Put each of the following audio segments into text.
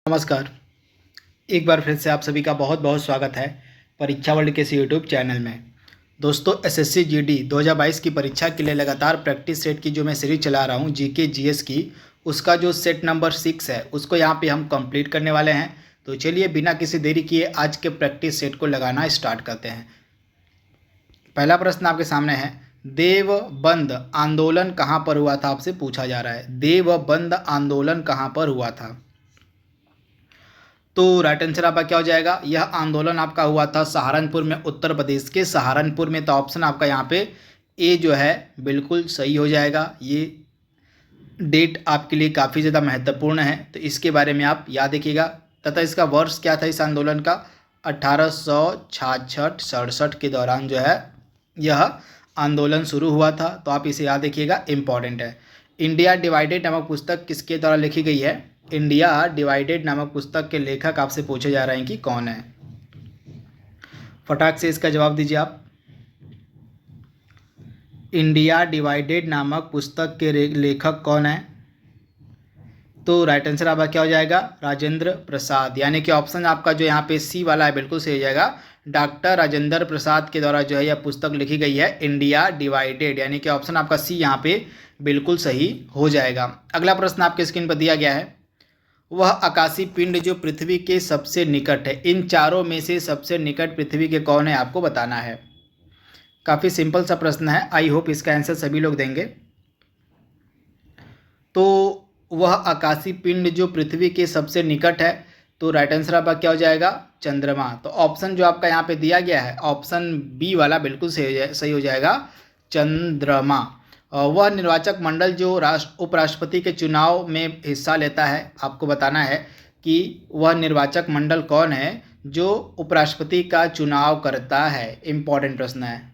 नमस्कार। एक बार फिर से आप सभी का बहुत बहुत स्वागत है परीक्षा वर्ल्ड के इस यूट्यूब चैनल में। दोस्तों, एसएससी जीडी 2022 की परीक्षा के लिए लगातार प्रैक्टिस सेट की जो मैं सीरीज चला रहा हूं जीके जीएस की, उसका जो सेट नंबर 6 है उसको यहां पे हम कंप्लीट करने वाले हैं। तो चलिए बिना किसी देरी किए आज के प्रैक्टिस सेट को लगाना स्टार्ट करते हैं। पहला प्रश्न आपके सामने है, देवबंद आंदोलन कहाँ पर हुआ था, आपसे पूछा जा रहा है। देवबंद आंदोलन कहाँ पर हुआ था? तो राइट आंसर आपका क्या हो जाएगा? यह आंदोलन आपका हुआ था सहारनपुर में, उत्तर प्रदेश के सहारनपुर में। तो ऑप्शन आपका यहाँ पे ए जो है बिल्कुल सही हो जाएगा। ये डेट आपके लिए काफ़ी ज़्यादा महत्वपूर्ण है, तो इसके बारे में आप याद रखिएगा। तथा इसका वर्ष क्या था इस आंदोलन का? 1866-67 के दौरान जो है यह आंदोलन शुरू हुआ था। तो आप इसे याद रखिएगा, इम्पॉर्टेंट है। इंडिया डिवाइडेड नामक पुस्तक किसके द्वारा लिखी गई है? इंडिया डिवाइडेड नामक पुस्तक के लेखक आपसे पूछे जा रहे हैं कि कौन है। फटाक से इसका जवाब दीजिए आप। इंडिया डिवाइडेड नामक पुस्तक के लेखक कौन है? तो राइट आंसर आपका क्या हो जाएगा? राजेंद्र प्रसाद। यानी कि ऑप्शन आपका जो यहाँ पे सी वाला है बिल्कुल सही हो जाएगा। डॉक्टर राजेंद्र प्रसाद के द्वारा जो है यह पुस्तक लिखी गई है, इंडिया डिवाइडेड। यानी कि ऑप्शन आपका सी यहाँ पे बिल्कुल सही हो जाएगा। अगला प्रश्न आपके स्क्रीन पर दिया गया है, वह आकाशीय पिंड जो पृथ्वी के सबसे निकट है, इन चारों में से सबसे निकट पृथ्वी के कौन है, आपको बताना है। काफ़ी सिंपल सा प्रश्न है, आई होप इसका आंसर सभी लोग देंगे। तो वह आकाशीय पिंड जो पृथ्वी के सबसे निकट है, तो राइट आंसर आपका क्या हो जाएगा? चंद्रमा। तो ऑप्शन जो आपका यहाँ पे दिया गया है, ऑप्शन बी वाला बिल्कुल सही हो जाएगा, चंद्रमा। वह निर्वाचक मंडल जो उपराष्ट्रपति के चुनाव में हिस्सा लेता है, आपको बताना है कि वह निर्वाचक मंडल कौन है जो उपराष्ट्रपति का चुनाव करता है। इम्पॉर्टेंट प्रश्न है।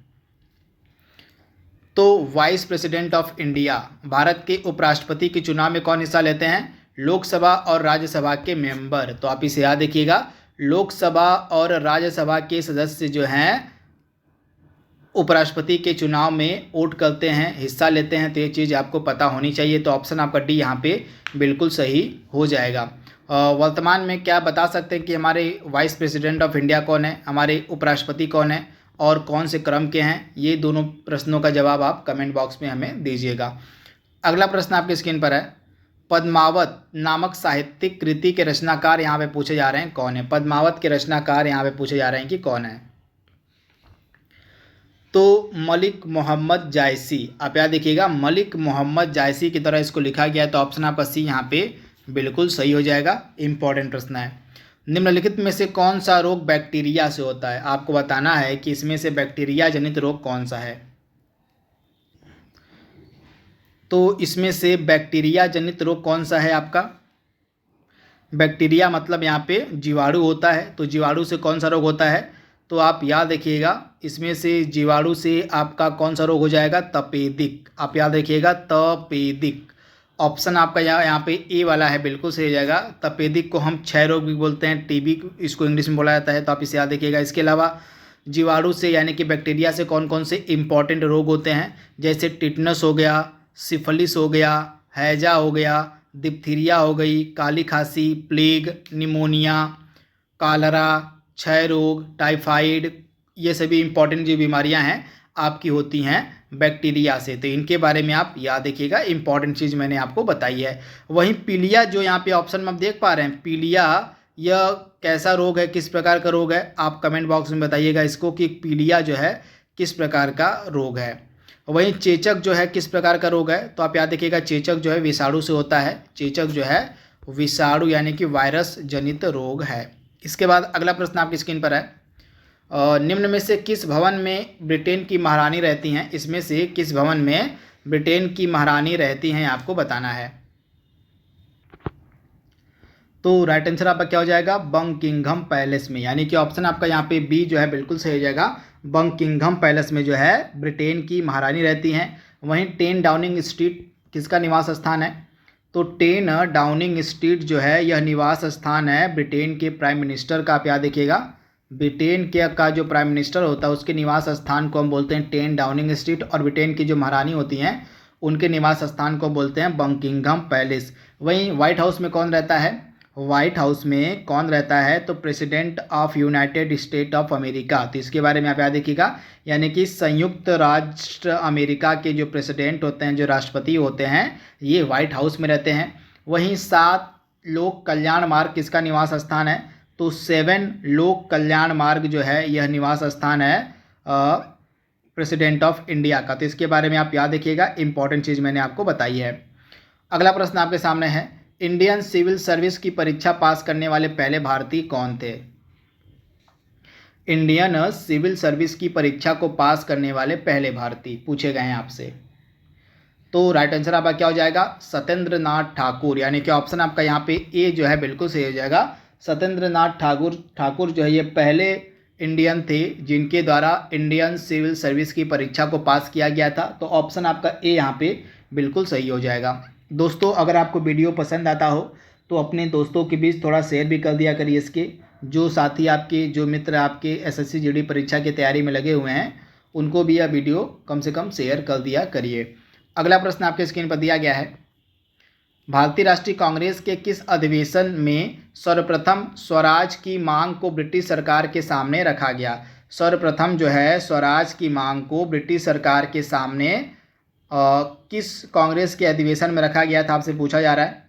तो vice president of India, Bharat के उपराष्ट्रपति के चुनाव में कौन हिस्सा लेते हैं? लोकसभा और राज्यसभा के मेंबर। तो आप इसे याद रखिएगा, लोकसभा और राज्यसभा के सदस्य जो हैं उपराष्ट्रपति के चुनाव में वोट करते हैं, हिस्सा लेते हैं। तो ये चीज़ आपको पता होनी चाहिए। तो ऑप्शन आपका डी यहाँ पे बिल्कुल सही हो जाएगा। वर्तमान में क्या बता सकते हैं कि हमारे वाइस प्रेसिडेंट ऑफ इंडिया कौन है, हमारे उपराष्ट्रपति कौन है और कौन से क्रम के हैं? ये दोनों प्रश्नों का जवाब आप कमेंट बॉक्स में हमें दीजिएगा। अगला प्रश्न आपकी स्क्रीन पर है, पद्मावत नामक साहित्यिक कृति के रचनाकार यहाँ पे पूछे जा रहे हैं कौन है? पद्मावत के रचनाकार यहाँ पे पूछे जा रहे हैं कि कौन है? तो मलिक मोहम्मद जायसी। आप याद देखिएगा, मलिक मोहम्मद जायसी की तरह इसको लिखा गया है। तो ऑप्शन आपका सी यहाँ पे बिल्कुल सही हो जाएगा। इंपॉर्टेंट प्रश्न है, निम्नलिखित में से कौन सा रोग बैक्टीरिया से होता है? आपको बताना है कि इसमें से बैक्टीरिया जनित रोग कौन सा है। तो इसमें से बैक्टीरिया जनित रोग कौन सा है आपका? बैक्टीरिया मतलब यहाँ पे जीवाणु होता है। तो जीवाणु से कौन सा रोग होता है? तो आप याद रखिएगा, इसमें से जीवाणु से आपका कौन सा रोग हो जाएगा? तपेदिक। आप याद रखिएगा, तपेदिक। ऑप्शन आपका यहाँ पे ए वाला है, बिल्कुल सही हो जाएगा। तपेदिक को हम क्षय रोग भी बोलते हैं, टीबी इसको इंग्लिश में बोला जाता है। तो आप इसे याद रखिएगा। इसके अलावा जीवाणु से यानी कि बैक्टीरिया से कौन कौन से इंपॉर्टेंट रोग होते हैं, जैसे टिटनस हो गया, सिफिलिस हो गया, हैजा हो गया, डिप्थीरिया हो गई, काली खांसी, प्लेग, निमोनिया, कालरा, क्षय रोग, टाइफाइड, ये सभी इंपॉर्टेंट जो बीमारियां हैं आपकी होती हैं बैक्टीरिया से। तो इनके बारे में आप याद रखिएगा, इंपॉर्टेंट चीज़ मैंने आपको बताई है। वहीं पीलिया जो यहाँ पे ऑप्शन में आप देख पा रहे हैं, पीलिया यह कैसा रोग है, किस प्रकार का रोग है? आप कमेंट बॉक्स में बताइएगा इसको कि पीलिया जो है किस प्रकार का रोग है। वहीं चेचक जो है किस प्रकार का रोग है? तो आप याद रखिएगा, चेचक जो है विषाणु से होता है। चेचक जो है विषाणु यानी कि वायरस जनित रोग है। इसके बाद अगला प्रश्न आपकी स्क्रीन पर है, निम्न में से किस भवन में ब्रिटेन की महारानी रहती हैं? इसमें से किस भवन में ब्रिटेन की महारानी रहती हैं, आपको बताना है। तो राइट आंसर आपका क्या हो जाएगा? बकिंघम पैलेस में। यानी कि ऑप्शन आपका यहाँ पे बी जो है बिल्कुल सही हो जाएगा। बकिंघम पैलेस में जो है ब्रिटेन की महारानी रहती हैं। वहीं 10 डाउनिंग स्ट्रीट किसका निवास स्थान है? तो 10 डाउनिंग स्ट्रीट जो है यह निवास स्थान है ब्रिटेन के प्राइम मिनिस्टर का। आप याद रखिएगा, ब्रिटेन के का जो प्राइम मिनिस्टर होता है उसके निवास स्थान को हम बोलते हैं 10 डाउनिंग स्ट्रीट, और ब्रिटेन की जो महारानी होती हैं उनके निवास स्थान को बोलते हैं बकिंघम पैलेस। वहीं व्हाइट हाउस में कौन रहता है? व्हाइट हाउस में कौन रहता है? तो president of United state of America. तो इसके बारे में आप याद रखिएगा, यानी कि संयुक्त राष्ट्र अमेरिका के जो प्रेसिडेंट होते हैं, जो राष्ट्रपति होते हैं, ये व्हाइट हाउस में रहते हैं। वहीं 7 लोक कल्याण मार्ग किसका निवास स्थान है? तो 7 लोक कल्याण मार्ग जो है यह निवास स्थान है प्रेसिडेंट ऑफ इंडिया का। तो इसके बारे में आप याद रखिएगा, इंपॉर्टेंट चीज़ मैंने आपको बताई है। अगला प्रश्न आपके सामने है, इंडियन सिविल सर्विस की परीक्षा पास करने वाले पहले भारतीय कौन थे? इंडियन सिविल सर्विस की परीक्षा को पास करने वाले पहले भारतीय पूछे गए हैं आपसे। तो राइट आंसर आपका क्या हो जाएगा? सत्येंद्र नाथ ठाकुर, यानी कि ऑप्शन आपका यहाँ पे ए जो है बिल्कुल सही हो जाएगा। सत्येंद्र नाथ ठाकुर जो है ये पहले इंडियन थे जिनके द्वारा इंडियन सिविल सर्विस की परीक्षा को पास किया गया था। तो ऑप्शन आपका ए यहाँ पे बिल्कुल सही हो जाएगा। दोस्तों, अगर आपको वीडियो पसंद आता हो तो अपने दोस्तों के बीच थोड़ा शेयर भी कर दिया करिए। इसके जो साथी आपके, जो मित्र आपके एसएससी जीडी परीक्षा की तैयारी में लगे हुए हैं, उनको भी यह वीडियो कम से कम शेयर कर दिया करिए। अगला प्रश्न आपके स्क्रीन पर दिया गया है, भारतीय राष्ट्रीय कांग्रेस के किस अधिवेशन में सर्वप्रथम स्वराज की मांग को ब्रिटिश सरकार के सामने रखा गया? सर्वप्रथम जो है स्वराज की मांग को ब्रिटिश सरकार के सामने किस कांग्रेस के अधिवेशन में रखा गया था, आपसे पूछा जा रहा है।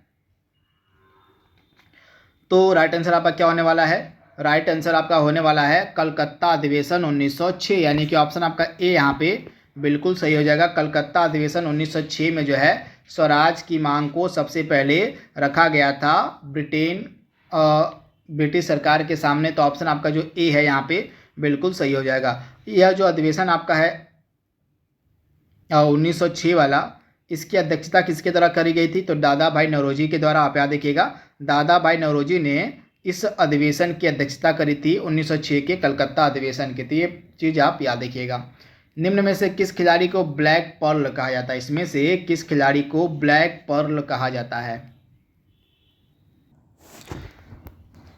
तो राइट आंसर आपका क्या होने वाला है? राइट आंसर आपका होने वाला है कलकत्ता अधिवेशन 1906, यानी कि ऑप्शन आपका ए यहाँ पे बिल्कुल सही हो जाएगा। कलकत्ता अधिवेशन 1906 में जो है स्वराज की मांग को सबसे पहले रखा गया था ब्रिटिश सरकार के सामने। तो ऑप्शन आपका जो ए है यहाँ पे बिल्कुल सही हो जाएगा। यह जो अधिवेशन आपका है 1906 वाला, इसकी अध्यक्षता किसके द्वारा करी गई थी? तो दादा भाई नौरोजी के द्वारा। आप याद रखिएगा, दादा भाई नौरोजी ने इस अधिवेशन की अध्यक्षता करी थी 1906 के कलकत्ता अधिवेशन की। तो ये चीज़ आप याद रखिएगा। निम्न में से किस खिलाड़ी को ब्लैक पर्ल कहा जाता है? इसमें से किस खिलाड़ी को ब्लैक पर्ल कहा जाता है?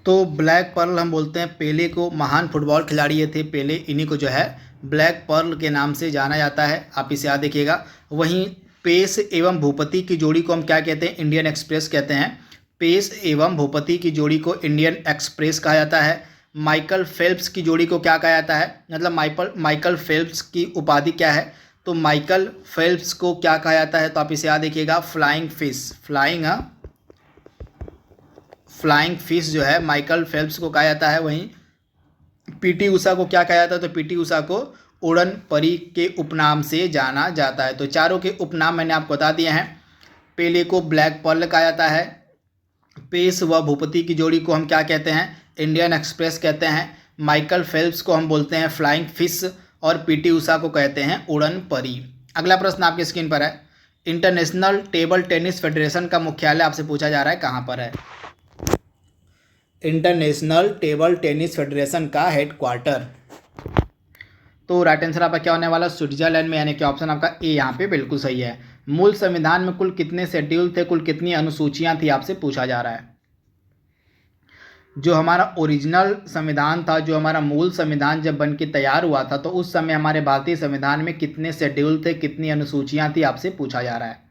तो ब्लैक पर्ल हम बोलते हैं पेले को। महान फुटबॉल खिलाड़ी ये थे पेले, इन्हीं को जो है ब्लैक पर्ल के नाम से जाना जाता है। आप इसे याद देखिएगा। वहीं पेस एवं भूपति की जोड़ी को हम क्या कहते हैं? इंडियन एक्सप्रेस कहते हैं। पेस एवं भूपति की जोड़ी को इंडियन एक्सप्रेस कहा जाता है। माइकल फेल्प्स की जोड़ी को क्या कहा जाता है? मतलब माइकल फेल्प्स की उपाधि क्या है? तो माइकल फेल्प्स को क्या कहा जाता है? तो आप इसे याद देखिएगा, फ्लाइंग फिश। फ्लाइंग फिश जो है माइकल फेल्प्स को कहा जाता है। वहीं पीटी उषा को क्या कहा जाता है? तो पीटी उषा को उड़न परी के उपनाम से जाना जाता है। तो चारों के उपनाम मैंने आपको बता दिए हैं। पेले को ब्लैक पर्ल कहा जाता है, पेस व भूपति की जोड़ी को हम क्या कहते हैं? इंडियन एक्सप्रेस कहते हैं। माइकल फेल्प्स को हम बोलते हैं फ्लाइंग फिश, और पीटी उषा को कहते हैं उड़न परी। अगला प्रश्न आपके स्क्रीन पर है, इंटरनेशनल टेबल टेनिस फेडरेशन का मुख्यालय आपसे पूछा जा रहा है कहाँ पर है? इंटरनेशनल टेबल टेनिस फेडरेशन का हेडक्वार्टर। तो राइट आंसर आपका क्या होने वाला? स्विट्जरलैंड में, यानी कि ऑप्शन आपका ए यहाँ पे बिल्कुल सही है। मूल संविधान में कुल कितने शेड्यूल थे, कुल कितनी अनुसूचियां थी, आपसे पूछा जा रहा है। जो हमारा ओरिजिनल संविधान था, जो हमारा मूल संविधान जब बन के तैयार हुआ था, तो उस समय हमारे भारतीय संविधान में कितने शेड्यूल थे, कितनी अनुसूचियां थी, आपसे पूछा जा रहा है।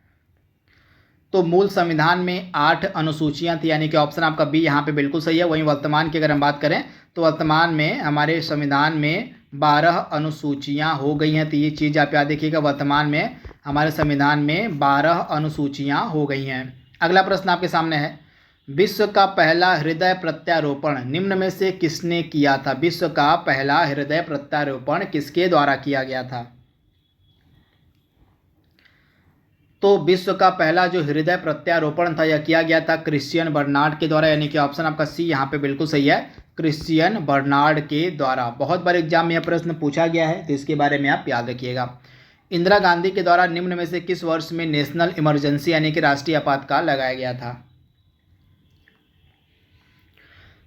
तो मूल संविधान में 8 अनुसूचियां थी, यानी कि ऑप्शन आपका बी यहाँ पे बिल्कुल सही है। वहीं वर्तमान की अगर हम बात करें तो वर्तमान में हमारे संविधान में 12 अनुसूचियां हो गई हैं। तो ये चीज़ आप याद देखिएगा, वर्तमान में हमारे संविधान में 12 अनुसूचियां हो गई हैं। अगला प्रश्न आपके सामने है, विश्व का पहला हृदय प्रत्यारोपण निम्न में से किसने किया था? विश्व का पहला हृदय प्रत्यारोपण किसके द्वारा किया गया था? तो विश्व का पहला जो हृदय प्रत्यारोपण था यह किया गया था क्रिश्चियन बर्नार्ड के द्वारा, यानी कि ऑप्शन आपका सी यहाँ पे बिल्कुल सही है, क्रिश्चियन बर्नार्ड के द्वारा। बहुत बार एग्जाम में यह प्रश्न पूछा गया है, तो इसके बारे में आप याद रखिएगा। इंदिरा गांधी के द्वारा निम्न में से किस वर्ष में नेशनल इमरजेंसी यानी कि राष्ट्रीय आपातकाल लगाया गया था?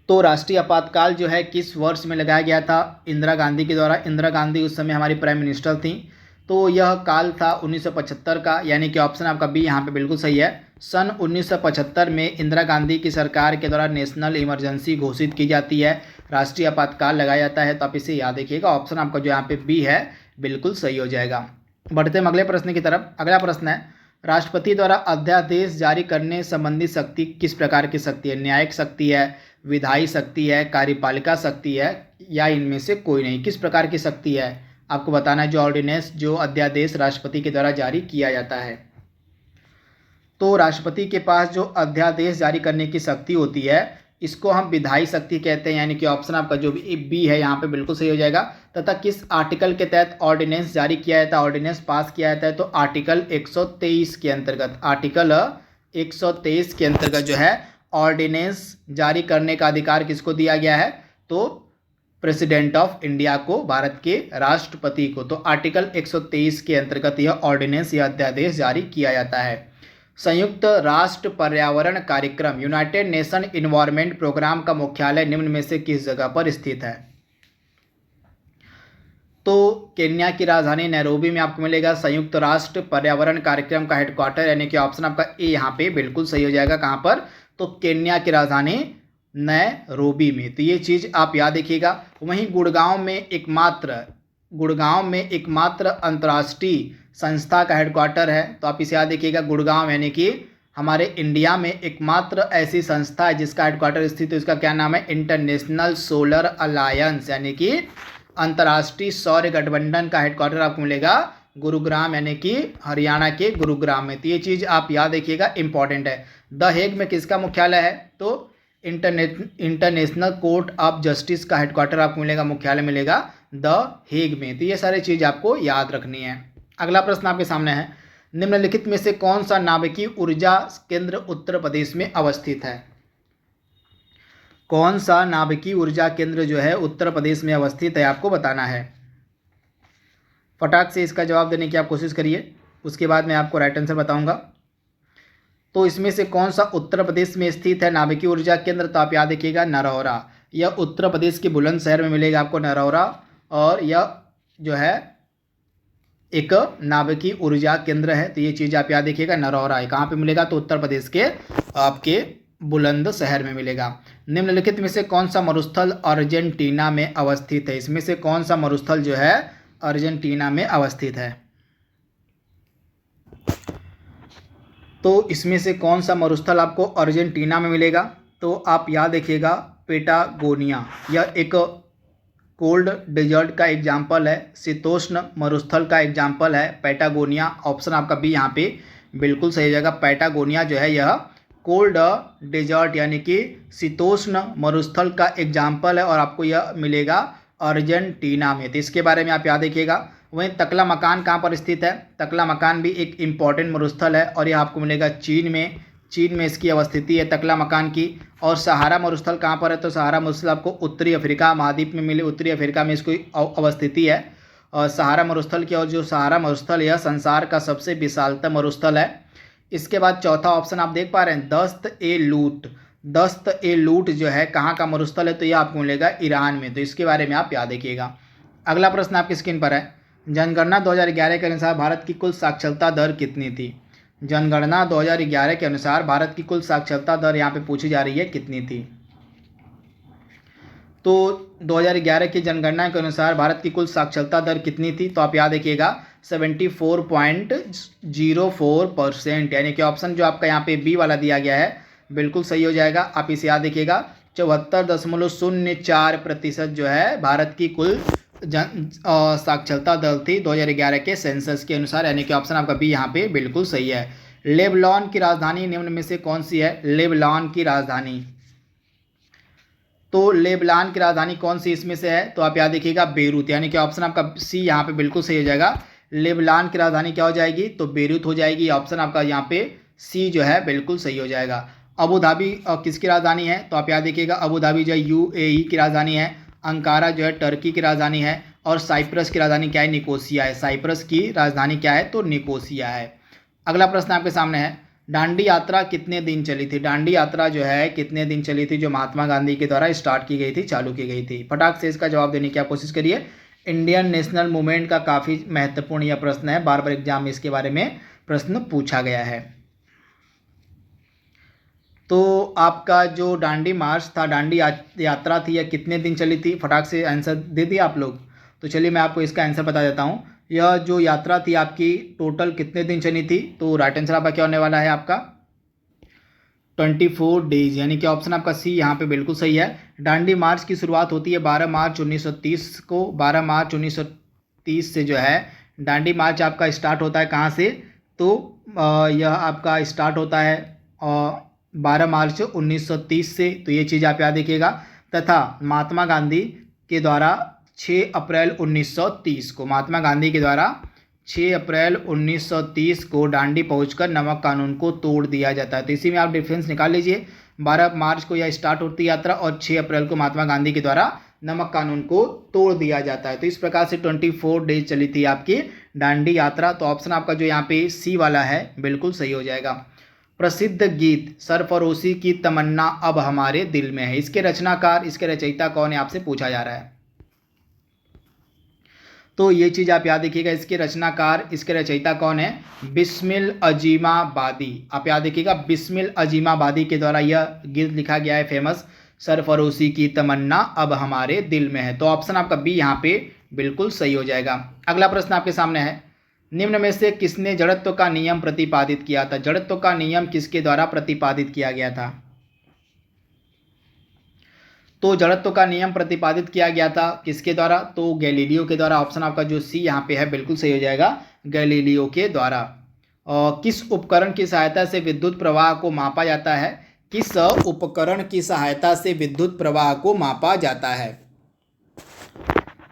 तो राष्ट्रीय आपातकाल जो है किस वर्ष में लगाया गया था इंदिरा गांधी के द्वारा? इंदिरा गांधी उस समय हमारी प्राइम मिनिस्टर थी, तो यह काल था 1975 का, यानी कि ऑप्शन आपका बी यहाँ पे बिल्कुल सही है। सन 1975 में इंदिरा गांधी की सरकार के द्वारा नेशनल इमरजेंसी घोषित की जाती है, राष्ट्रीय आपातकाल लगाया जाता है। तो आप इसे याद रखिएगा, ऑप्शन आपका जो यहाँ पे बी है बिल्कुल सही हो जाएगा। बढ़ते हैं अगले प्रश्न की तरफ। अगला प्रश्न है, राष्ट्रपति द्वारा अध्यादेश जारी करने संबंधी शक्ति किस प्रकार की शक्ति है? न्यायिक शक्ति है, विधायी शक्ति है, कार्यपालिका शक्ति है, या इनमें से कोई नहीं? किस प्रकार की शक्ति है आपको बताना है। जो ऑर्डिनेंस, जो अध्यादेश राष्ट्रपति के द्वारा जारी किया जाता है, तो राष्ट्रपति के पास जो अध्यादेश जारी करने की शक्ति होती है, इसको हम विधायी शक्ति कहते हैं। यानी कि ऑप्शन आपका जो भी बी है यहाँ पे बिल्कुल सही हो जाएगा। तथा किस आर्टिकल के तहत ऑर्डिनेंस जारी किया जाता है, ऑर्डिनेंस पास किया जाता है? तो आर्टिकल 123 के अंतर्गत, आर्टिकल 123 के अंतर्गत जो है ऑर्डिनेंस जारी करने का अधिकार किसको दिया गया है? तो प्रेसिडेंट ऑफ इंडिया को, भारत के राष्ट्रपति को। तो आर्टिकल 123 के अंतर्गत यह ऑर्डिनेंस या अध्यादेश जारी किया जाता है। संयुक्त राष्ट्र पर्यावरण कार्यक्रम, यूनाइटेड नेशन इन्वायरमेंट प्रोग्राम का मुख्यालय निम्न में से किस जगह पर स्थित है? तो केन्या की राजधानी नैरोबी में आपको मिलेगा संयुक्त राष्ट्र पर्यावरण कार्यक्रम का हेडक्वार्टर, यानी कि ऑप्शन आपका ए यहाँ पे बिल्कुल सही हो जाएगा। कहाँ पर? तो केन्या की राजधानी नैरोबी में। तो ये चीज़ आप याद रखिएगा। वहीं गुड़गांव में एकमात्र अंतर्राष्ट्रीय संस्था का हेडक्वार्टर है। तो आप इसे याद रखिएगा, गुड़गांव यानी कि हमारे इंडिया में एकमात्र ऐसी संस्था है जिसका हेडक्वार्टर स्थित है। उसका क्या नाम है? इंटरनेशनल सोलर अलायंस, यानी कि अंतर्राष्ट्रीय सौर गठबंधन का हेडक्वार्टर आपको मिलेगा गुरुग्राम, यानी कि हरियाणा के गुरुग्राम में। तो ये चीज़ आप याद रखिएगा, इंपॉर्टेंट है। द हेग में किसका मुख्यालय है? तो इंटरनेशनल कोर्ट ऑफ जस्टिस का हेडक्वार्टर आपको मिलेगा, मुख्यालय मिलेगा द हेग में। तो ये सारी चीज़ आपको याद रखनी है। अगला प्रश्न आपके सामने है, निम्नलिखित में से कौन सा नाभिकीय ऊर्जा केंद्र उत्तर प्रदेश में अवस्थित है? कौन सा नाभिकीय ऊर्जा केंद्र जो है उत्तर प्रदेश में अवस्थित है, आपको बताना है। फटाक से इसका जवाब देने की आप कोशिश करिए, उसके बाद मैं आपको राइट आंसर बताऊंगा। तो इसमें से कौन सा उत्तर प्रदेश में स्थित है नाभिकीय ऊर्जा केंद्र? तो आप याद रखिएगा, नरौरा। यह उत्तर प्रदेश के बुलंदशहर में मिलेगा आपको, नरौरा। और यह जो है एक नाभिकीय ऊर्जा केंद्र है। तो ये चीज़ आप याद रखिएगा, नरौरा है। कहाँ पे मिलेगा? तो उत्तर प्रदेश के आपके बुलंदशहर में मिलेगा। निम्नलिखित में से कौन सा मरुस्थल अर्जेंटीना में अवस्थित है? इसमें से कौन सा मरुस्थल जो है अर्जेंटीना में अवस्थित है? तो इसमें से कौन सा मरुस्थल आपको अर्जेंटीना में मिलेगा? तो आप याद रखिएगा, पेटागोनिया। यह एक कोल्ड डेजर्ट का एग्जाम्पल है, शीतोष्ण मरुस्थल का एग्जाम्पल है पैटागोनिया। ऑप्शन आपका बी यहाँ पे बिल्कुल सही जगह। पैटागोनिया जो है यह कोल्ड डेजर्ट यानी कि शीतोष्ण मरुस्थल का एग्जाम्पल है और आपको यह मिलेगा अर्जेंटीना में। तो इसके बारे में आप याद रखिएगा। वहीं तकला मकान कहाँ पर स्थित है? तकला मकान भी एक इम्पॉर्टेंट मरुस्थल है और यह आपको मिलेगा चीन में। चीन में इसकी अवस्थिति है तकला मकान की। और सहारा मरुस्थल कहाँ पर है? तो सहारा मरुस्थल आपको उत्तरी अफ्रीका महाद्वीप में मिले, उत्तरी अफ्रीका में इसकी अवस्थिति है और सहारा मरुस्थल की। और जो सहारा मरुस्थल यह संसार का सबसे विशालतम मरुस्थल है। इसके बाद चौथा ऑप्शन आप देख पा रहे हैं, दस्त-ए-लूट। दस्त-ए-लूट जो है कहाँ का मरुस्थल है? तो यह आपको मिलेगा ईरान में। तो इसके बारे में आप याद रखिएगा। अगला प्रश्न आपकी स्क्रीन पर है, जनगणना 2011 के अनुसार भारत की कुल साक्षरता दर कितनी थी? जनगणना 2011 के अनुसार भारत की कुल साक्षरता दर यहाँ पे पूछी जा रही है, कितनी थी? तो 2011 की जनगणना के अनुसार भारत की कुल साक्षरता दर कितनी थी? तो आप याद रखिएगा 74.04%, यानी कि ऑप्शन जो आपका यहाँ पे बी वाला दिया गया है बिल्कुल सही हो जाएगा। आप इसे याद रखिएगा, 74.04% जो है भारत की कुल साक्षरता दर थी 2011 के सेंसस के अनुसार, यानी कि ऑप्शन आपका बी यहाँ पे बिल्कुल सही है। लेबनान की राजधानी निम्न में से कौन सी है? लेबनान की राजधानी, तो लेबनान की राजधानी कौन सी इसमें से है? तो आप याद रखिएगा बेरूत, यानी कि ऑप्शन आपका सी यहाँ पे बिल्कुल सही हो जाएगा। लेबनान की राजधानी क्या हो जाएगी? तो बेरूत हो जाएगी। ऑप्शन आपका यहाँ पे सी जो है बिल्कुल सही हो जाएगा। अबू धाबी किसकी राजधानी है? तो आप याद रखिएगा अबू धाबी जो है यूएई की राजधानी है। अंकारा जो है टर्की की राजधानी है। और साइप्रस की राजधानी क्या है? निकोसिया है। साइप्रस की राजधानी क्या है? तो निकोसिया है। अगला प्रश्न आपके सामने है, दांडी यात्रा कितने दिन चली थी? दांडी यात्रा जो है कितने दिन चली थी, जो महात्मा गांधी के द्वारा स्टार्ट की गई थी, चालू की गई थी? फटाक से इसका जवाब देने की आप कोशिश करिए। इंडियन नेशनल मूवमेंट का काफ़ी महत्वपूर्ण यह प्रश्न है, बार बार एग्जाम में इसके बारे में प्रश्न पूछा गया है। तो आपका जो दांडी मार्च था, दांडी यात्रा थी, यह कितने दिन चली थी? फटाक से आंसर दे दिया आप लोग। तो चलिए मैं आपको इसका आंसर बता देता हूँ। यह जो यात्रा थी आपकी टोटल कितने दिन चली थी? तो राइट आंसर आपका क्या होने वाला है आपका 24 डेज, यानी कि ऑप्शन आपका सी यहाँ पे बिल्कुल सही है। दांडी मार्च की शुरुआत होती है 12 मार्च 1930 को। 12 मार्च 1930 से जो है दांडी मार्च आपका स्टार्ट होता है कहाँ से? तो यह आपका स्टार्ट होता है 12 मार्च 1930 से। तो ये चीज़ आप याद रखिएगा। तथा महात्मा गांधी के द्वारा 6 अप्रैल 1930 को, महात्मा गांधी के द्वारा 6 अप्रैल 1930 को दांडी पहुंचकर नमक कानून को तोड़ दिया जाता है। तो इसी में आप डिफरेंस निकाल लीजिए। 12 मार्च को यह स्टार्ट होती है यात्रा और 6 अप्रैल को महात्मा गांधी के द्वारा नमक कानून को तोड़ दिया जाता है। तो इस प्रकार से 24 डेज चली थी आपकी दांडी यात्रा। तो ऑप्शन आपका जो यहाँ पे सी वाला है बिल्कुल सही हो जाएगा। प्रसिद्ध गीत सरफरोशी की तमन्ना अब हमारे दिल में है, इसके रचनाकार, इसके रचयिता कौन है आपसे पूछा जा रहा है। तो ये चीज़ आप याद रखिएगा, इसके रचनाकार, इसके रचयिता कौन है? बिस्मिल अजीमाबादी। आप याद रखिएगा बिस्मिल अजीमाबादी के द्वारा यह गीत लिखा गया है फेमस, सरफरोशी की तमन्ना अब हमारे दिल में है। तो ऑप्शन आपका बी यहाँ पे बिल्कुल सही हो जाएगा। अगला प्रश्न आपके सामने है, निम्न में से किसने जड़त्व का नियम प्रतिपादित किया था? जड़त्व का नियम किसके द्वारा प्रतिपादित किया गया था? तो जड़त्व का नियम प्रतिपादित किया गया था किसके द्वारा? तो गैलीलियो के द्वारा। ऑप्शन आपका जो सी यहाँ पे है बिल्कुल सही हो जाएगा, गैलीलियो के द्वारा। और किस उपकरण की सहायता से विद्युत प्रवाह को मापा जाता है? किस उपकरण की सहायता से विद्युत प्रवाह को मापा जाता है?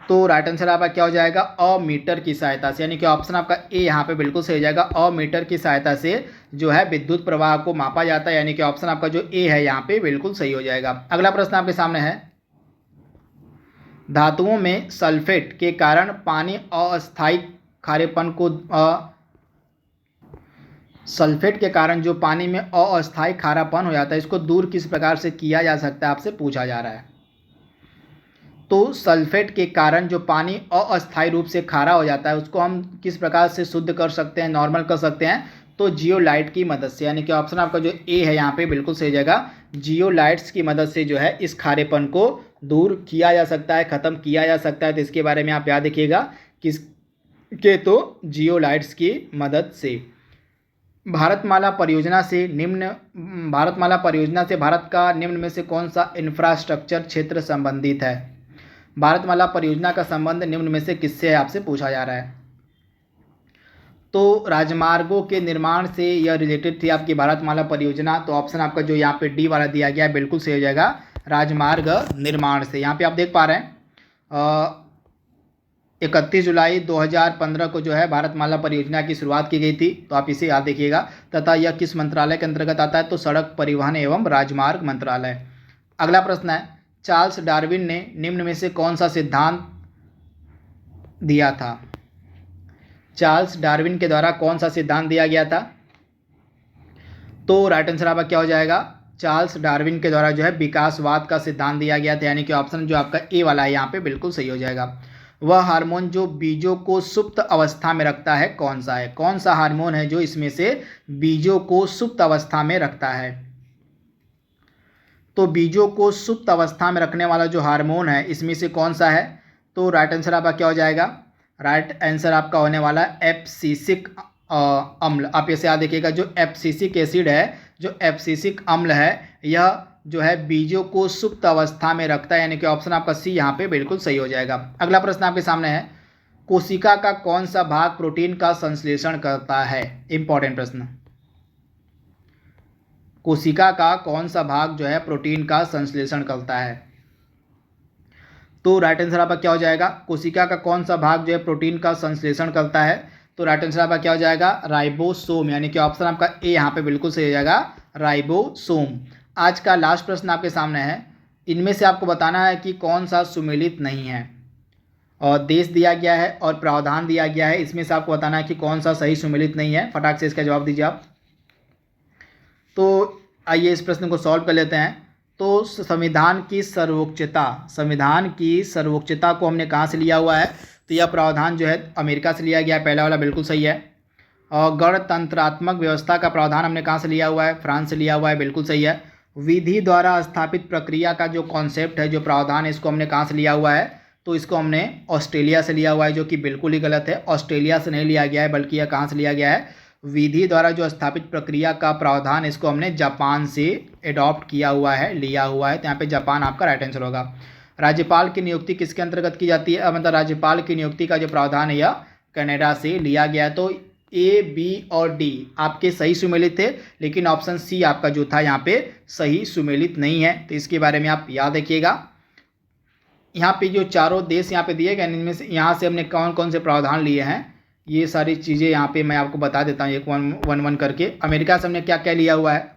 तो राइट आंसर आपका क्या हो जाएगा? अमीटर की सहायता से, यानी कि ऑप्शन आपका ए यहाँ पे बिल्कुल सही हो जाएगा। अमीटर की सहायता से जो है विद्युत प्रवाह को मापा जाता है, यानी कि ऑप्शन आपका जो ए है यहाँ पे बिल्कुल सही हो जाएगा। अगला प्रश्न आपके सामने है, धातुओं में सल्फेट के कारण पानी अस्थायी खारेपन को सल्फेट के कारण जो पानी में अस्थायी खारापन हो जाता है, इसको दूर किस प्रकार से किया जा सकता है आपसे पूछा जा रहा है। तो सल्फेट के कारण जो पानी अस्थायी रूप से खारा हो जाता है उसको हम किस प्रकार से शुद्ध कर सकते हैं, नॉर्मल कर सकते हैं? तो जियोलाइट की मदद से, यानी कि ऑप्शन आपका जो ए है यहाँ पे बिल्कुल सही जगह, जियोलाइट्स की मदद से जो है इस खारेपन को दूर किया जा सकता है, ख़त्म किया जा सकता है। तो इसके बारे में आप याद रखिएगा किसके? तो जियोलाइट्स की मदद से। भारतमाला परियोजना से भारत का निम्न में से कौन सा इंफ्रास्ट्रक्चर क्षेत्र संबंधित है? भारतमाला परियोजना का संबंध निम्न में से किससे है आपसे पूछा जा रहा है। तो राजमार्गों के निर्माण से यह रिलेटेड थी आपकी भारतमाला परियोजना। तो ऑप्शन आपका जो यहाँ पे डी वाला दिया गया है बिल्कुल सही हो जाएगा, राजमार्ग निर्माण से। यहाँ पे आप देख पा रहे हैं 31 जुलाई 2015 को जो है भारतमाला परियोजना की शुरुआत की गई थी। तो आप इसे याद देखिएगा। तथा यह किस मंत्रालय के अंतर्गत आता है? तो सड़क परिवहन एवं राजमार्ग मंत्रालय। अगला प्रश्न है, चार्ल्स डार्विन ने निम्न में से कौन सा सिद्धांत दिया था? चार्ल्स डार्विन के द्वारा कौन सा सिद्धांत दिया गया था? तो राइट आंसर आपका क्या हो जाएगा? चार्ल्स डार्विन के द्वारा जो है विकासवाद का सिद्धांत दिया गया था, यानी कि ऑप्शन जो आपका ए वाला है यहाँ पे बिल्कुल सही हो जाएगा। वह हार्मोन जो बीजों को सुप्त अवस्था में रखता है कौन सा है? कौन सा हार्मोन है जो इसमें से बीजों को सुप्त अवस्था में रखता है? तो बीजों को सुप्त अवस्था में रखने वाला जो हार्मोन है इसमें से कौन सा है? तो राइट आंसर आपका क्या हो जाएगा? राइट आंसर आपका होने वाला एब्सिसिक अम्ल। आप इसे याद देखिएगा, जो एब्सिसिक एसिड है, जो एब्सिसिक अम्ल है, यह जो है बीजों को सुप्त अवस्था में रखता है, यानी कि ऑप्शन आपका सी यहाँ पे बिल्कुल सही हो जाएगा। अगला प्रश्न आपके सामने है, कोशिका का कौन सा भाग प्रोटीन का संश्लेषण करता है? इंपॉर्टेंट प्रश्न। कोशिका का कौन सा भाग जो है प्रोटीन का संश्लेषण करता है? तो राइट आंसर आपका क्या हो जाएगा? कोशिका का कौन सा भाग जो है प्रोटीन का संश्लेषण करता है? तो राइट आंसर आपका क्या हो जाएगा? राइबोसोम, यानी कि ऑप्शन आपका ए यहाँ पे बिल्कुल सही हो जाएगा, राइबोसोम। आज का लास्ट प्रश्न आपके सामने है, इनमें से आपको बताना है कि कौन सा सुमेलित नहीं है। और देश दिया गया है और प्रावधान दिया गया है, इसमें से आपको बताना है कि कौन सा सही सुमेलित नहीं है। फटाक से इसका जवाब दीजिए आप। तो आइए इस प्रश्न को सॉल्व कर लेते हैं। तो संविधान की सर्वोच्चता को हमने कहाँ से लिया हुआ है? तो यह प्रावधान जो है अमेरिका से लिया गया है, पहला वाला बिल्कुल सही है। और गणतंत्रात्मक व्यवस्था का प्रावधान हमने कहाँ से लिया हुआ है? फ्रांस से लिया हुआ है, बिल्कुल सही है। विधि द्वारा स्थापित प्रक्रिया का जो कॉन्सेप्ट है, जो प्रावधान है, इसको हमने कहाँ से लिया हुआ है? तो इसको हमने ऑस्ट्रेलिया से लिया हुआ है, जो कि बिल्कुल ही गलत है। ऑस्ट्रेलिया से नहीं लिया गया है, बल्कि यह कहाँ से लिया गया है, विधि द्वारा जो स्थापित प्रक्रिया का प्रावधान, इसको हमने जापान से एडॉप्ट किया हुआ है, लिया हुआ है। तो यहाँ पे जापान आपका राइट आंसर होगा। राज्यपाल की नियुक्ति किसके अंतर्गत की जाती है, मतलब राज्यपाल की नियुक्ति का जो प्रावधान है यह कनाडा से लिया गया है। तो ए, बी और डी आपके सही सुमेलित थे, लेकिन ऑप्शन सी आपका जो था यहाँ पे सही सुमेलित नहीं है। तो इसके बारे में आप याद रखिएगा। यहाँ पे जो चारों देश यहाँ पे दिए गए, इनमें से यहाँ से हमने कौन कौन से प्रावधान लिए हैं, ये सारी चीज़ें यहाँ पे मैं आपको बता देता हूँ एक वन करके। अमेरिका से हमने क्या क्या लिया हुआ है,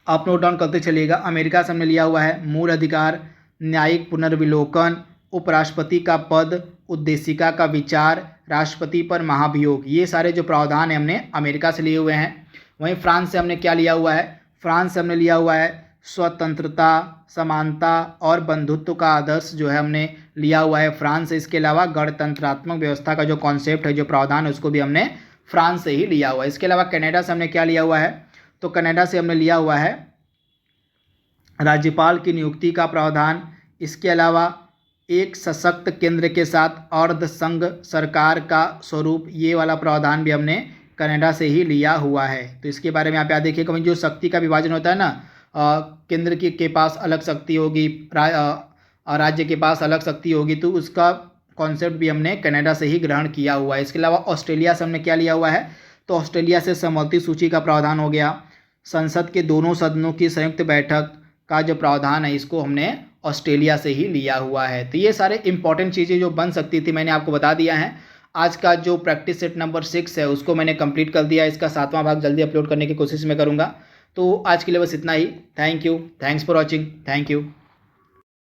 आप नोट डाउन करते चलिएगा। अमेरिका से हमने लिया हुआ है मूल अधिकार, न्यायिक पुनर्विलोकन, उपराष्ट्रपति का पद, उद्देशिका का विचार, राष्ट्रपति पर महाभियोग। ये सारे जो प्रावधान हैं हमने अमेरिका से लिए हुए हैं। वहीं फ्रांस से हमने क्या लिया हुआ है, फ्रांस से हमने लिया हुआ है स्वतंत्रता, समानता और बंधुत्व का आदर्श जो है हमने लिया हुआ है फ्रांस से। इसके अलावा गणतंत्रात्मक व्यवस्था का जो कॉन्सेप्ट है, जो प्रावधान है, उसको भी हमने फ्रांस से ही लिया हुआ है। इसके अलावा कनाडा से हमने क्या लिया हुआ है, तो कनाडा से हमने लिया हुआ है राज्यपाल की नियुक्ति का प्रावधान। इसके अलावा एक सशक्त केंद्र के साथ अर्ध संघ सरकार का स्वरूप, ये वाला प्रावधान भी हमने कनाडा से ही लिया हुआ है। तो इसके बारे में आप याद देखिएगा। जो शक्ति का विभाजन होता है ना, केंद्र के पास अलग शक्ति होगी, राज्य के पास अलग शक्ति होगी, तो उसका कॉन्सेप्ट भी हमने कनाडा से ही ग्रहण किया हुआ है। इसके अलावा ऑस्ट्रेलिया से हमने क्या लिया हुआ है, तो ऑस्ट्रेलिया से समवर्ती सूची का प्रावधान हो गया। संसद के दोनों सदनों की संयुक्त बैठक का जो प्रावधान है, इसको हमने ऑस्ट्रेलिया से ही लिया हुआ है। तो ये सारे इंपॉर्टेंट चीज़ें जो बन सकती थी मैंने आपको बता दिया है। आज का जो प्रैक्टिस सेट नंबर 6 है उसको मैंने कंप्लीट कर दिया। इसका 7वां भाग जल्दी अपलोड करने की कोशिश मैं करूँगा। तो आज के लिए बस इतना ही। Thank you, thanks for watching, thank you.